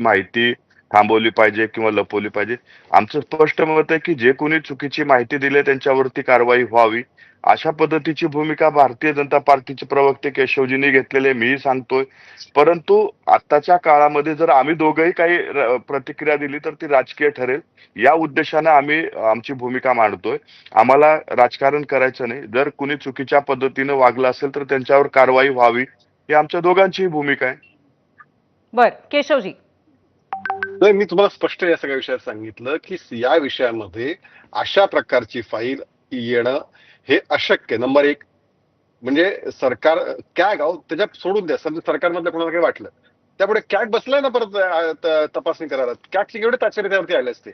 माहिती थांबवली पाहिजे किंवा लपवली पाहिजे. आमचं स्पष्ट मत आहे, की जे कोणी चुकीची माहिती दिली त्यांच्यावरती कारवाई व्हावी. अशा पद्धतीची भूमिका भारतीय जनता पार्टीचे प्रवक्ते केशवजींनी घेतलेली आहे, मीही सांगतोय. परंतु आत्ताच्या काळामध्ये जर आम्ही दोघंही काही प्रतिक्रिया दिली तर ती राजकीय ठरेल. या उद्देशाने आम्ही आमची भूमिका मांडतोय. आम्हाला राजकारण करायचं नाही. जर कुणी चुकीच्या पद्धतीनं वागलं असेल तर त्यांच्यावर कारवाई व्हावी, ही आमच्या दोघांचीही भूमिका आहे. बर केशवजी. नाही, मी तुम्हाला स्पष्ट या सगळ्या विषयात सांगितलं की या विषयामध्ये अशा प्रकारची फाईल येणं हे अशक्य. नंबर एक म्हणजे सरकार कॅग आहो त्याच्यात सोडून द्या. समजा सरकारमधलं कोणाला काही वाटलं त्यापुढे कॅग बसलाय ना परत तपासणी करायला. कॅगचे एवढे तात्पर्य त्यावरती आले असते.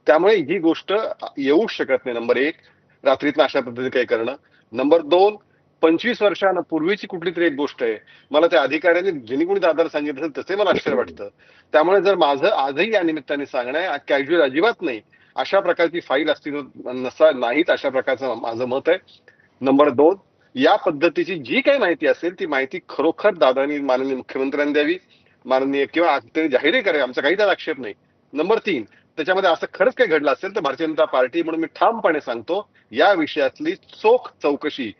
त्यामुळे ही गोष्ट येऊच शकत नाही. नंबर एक रात्रीतनं अशा पद्धतीने काही करणं. नंबर दोन 25 वर्षांपूर्वीची कुठली तरी एक गोष्ट आहे. मला त्या अधिकाऱ्यांनी ज्यांनी कोणी दादाला सांगितलं असेल तसे मला आश्चर्य वाटतं. त्यामुळे जर माझं आजही या निमित्ताने सांगणं आहे कॅज्युअल अजिबात नाही. अशा प्रकारची फाईल असतील नाहीत अशा प्रकारचं माझं मत आहे. नंबर दोन या पद्धतीची जी काही माहिती असेल ती माहिती खरोखर दादांनी माननीय मुख्यमंत्र्यांनी द्यावी. माननीय किंवा ते जाहीरही करावे. आमचा काही त्यात आक्षेप नाही. नंबर तीन त्याच्यामध्ये असं खरंच काही घडलं असेल तर भारतीय जनता पार्टी म्हणून मी ठामपणे सांगतो या विषयातली चोख चौकशी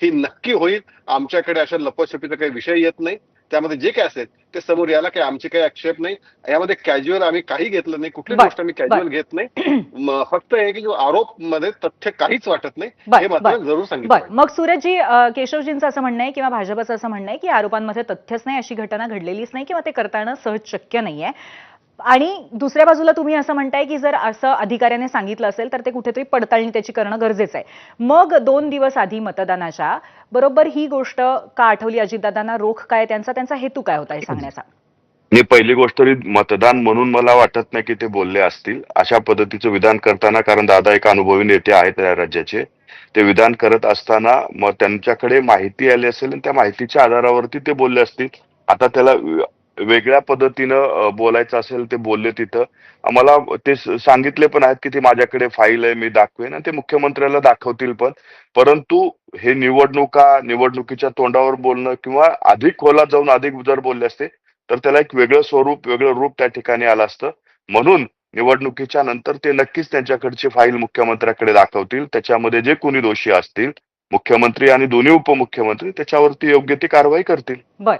ही नक्की होईल. आमच्याकडे अशा लपछपीचा काही विषय येत नाही. त्यामध्ये जे काय असेल ते समोर यायला काही आमचे काही आक्षेप नाही. यामध्ये कॅज्युअल आम्ही काही घेतलं नाही. कुठलीच गोष्ट आम्ही कॅज्युअल घेत नाही. फक्त हे की जो आरोप मध्ये तथ्य काहीच वाटत नाही हे मात्र जरूर सांगितलं. मग सूरजजी, केशवजींचं असं म्हणणं आहे किंवा भाजपचं असं म्हणणं आहे की आरोपांमध्ये तथ्यच नाही, अशी घटना घडलेलीच नाही किंवा ते करताना सहज शक्य नाहीये. आणि दुसऱ्या बाजूला तुम्ही असं म्हणताय की जर असं अधिकाऱ्याने सांगितलं असेल तर ते कुठेतरी पडताळणी त्याची करणं गरजेचं आहे. मग 2 दिवस आधी मतदानाच्या बरोबर ही गोष्ट का आठवली अजितदादांना? रोख काय त्यांचा हेतू काय होता हे सांगण्याचा? आणि पहिली गोष्ट मतदान म्हणून मला वाटत नाही की ते बोलले असतील अशा पद्धतीचं विधान करताना. कारण दादा एक अनुभवी नेते आहेत या राज्याचे. ते विधान करत असताना मग त्यांच्याकडे माहिती आली असेल आणि त्या माहितीच्या आधारावरती ते बोलले असतील. आता त्याला वेगळ्या पद्धतीनं बोलायचं असेल ते बोलले तिथं. मला ते सांगितले पण आहेत की ते माझ्याकडे फाईल आहे, मी दाखवेन आणि ते मुख्यमंत्र्याला दाखवतील पण. परंतु हे निवडणुकीच्या तोंडावर बोलणं किंवा अधिक खोलात जाऊन अधिक जर बोलले असते तर त्याला एक वेगळं स्वरूप वेगळं रूप त्या ठिकाणी आलं असतं. म्हणून निवडणुकीच्या नंतर ते नक्कीच त्यांच्याकडची फाईल मुख्यमंत्र्याकडे दाखवतील. त्याच्यामध्ये जे कोणी दोषी असतील मुख्यमंत्री आणि दोन्ही उपमुख्यमंत्री त्याच्यावरती योग्य ती कारवाई करतील. बर,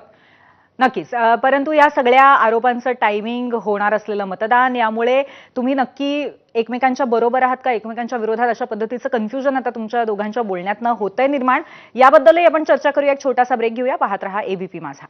नक्कीच. परंतु या सगळ्या आरोपांचं टायमिंग, होणार असलेलं मतदान, यामुळे तुम्ही नक्की एकमेकांच्या बरोबर आहात का एकमेकांच्या विरोधात, अशा पद्धतीचं कन्फ्युजन आता तुमच्या दोघांच्या बोलण्यातनं होतंय निर्माण. याबद्दलही आपण चर्चा करूया. एक छोटासा ब्रेक घेऊया. पाहत रहा एबीपी माझा.